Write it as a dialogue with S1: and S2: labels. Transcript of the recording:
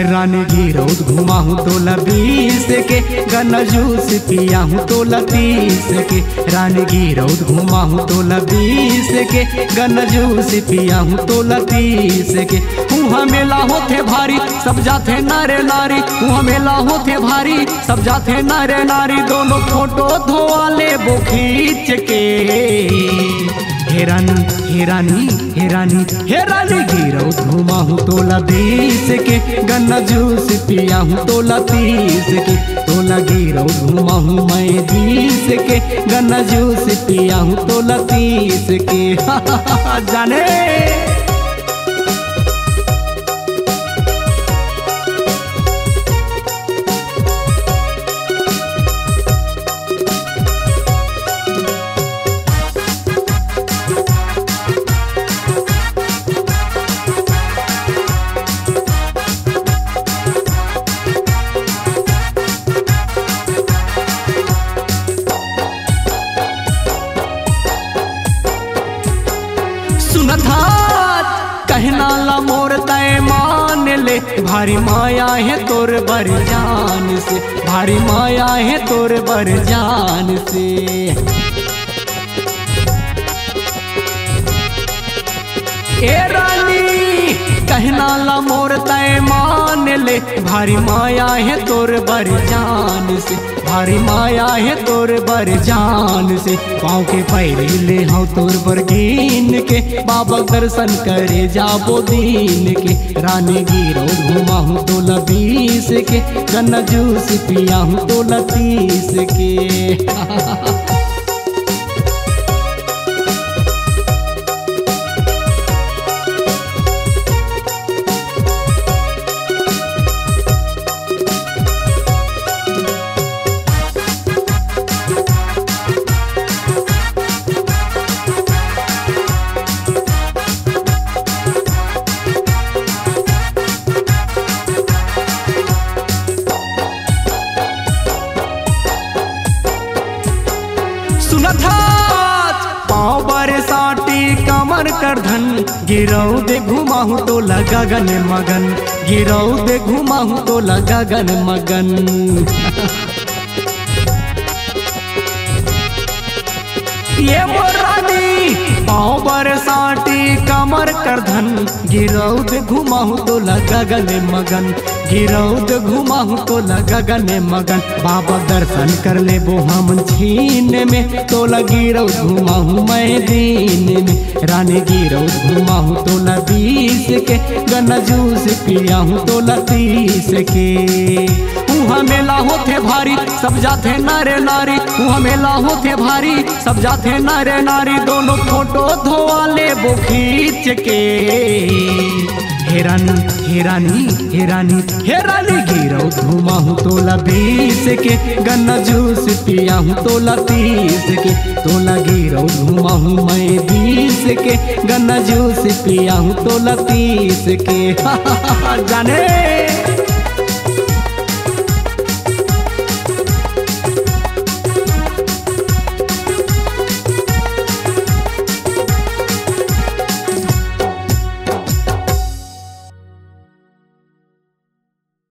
S1: रानी गिरौद घुमा हूँ तोला 20 के, गन्ना जूस पिया हूँ तोला 30 के। रानी गिरौद घुमा हूँ तोला 20 के, गन्ना जूस पिया हूँ तोला 30 के। उहाँ मेला होते भारी सब जाते नारे नारी, उहाँ मेला होते भारी सब जाते नारे नारी। दोनों फोटो धोआ ले वो खींच के। हे रानी हे रानी हे रानी हे रानी गिरौद घुमा हूँ तोला 20 के, गन्ना जूस पिया हूँ तोला 30 के। तोला गिरौद घुमा हूँ मैं 20 के, गन्ना जूस पिया हूँ तोला 30 के। जाने कहना ला मोर तय मान ले, भारी माया है तोर बर जान से, भारी माया है तोर बर जान से। ए रानी कहना ला मोर तय मान ले, भारी माया है तोर बर जान से, भारी माया है तोर बर जान से। पाँव के पैर ले हूँ तोर बर गिन के, बाबा दर्शन करे जाबो दीन के। रानी गिरौद घुमा हूँ तोला 20 के, गन्ना जूस पिया हूँ तोला 30 के। पाँव बरसाती कमर कर धन, गिरौद घुमा हूँ तो लगा गगन मगन, गिरौद घुमा हूँ तो लगा गगन मगन। ये मोरानी पाँव बरसाती कमर कर धन, गिरौद घुमा हूँ तो लगा गगन मगन, गिरौद घुमा हूँ तो लगा गगन मगन। बाबा दर्शन कर ले वो हम छीन में, तो गिरौद घुमा हूँ मैं दीन में। रानी गिरौद घुमा हूँ तोला 20 के, गन्ना जूस पिया हूँ तोला 30 के। उहाँ मेला होते भारी सब जाते नारे नारी, उहाँ मेला होते भारी सब जाते नारे नारी। दोनों फोटो धोआ ले वो खींच के। हे रानी हे रानी हे रानी हे रानी गिरौद घुमा हूँ तोला 20 के, गन्ना जूस पिया हूँ तोला 30 के। तोला गिरौद घुमा हूँ मैं 20 के, गन्ना जूस पिया हूँ तोला 30 के। जाने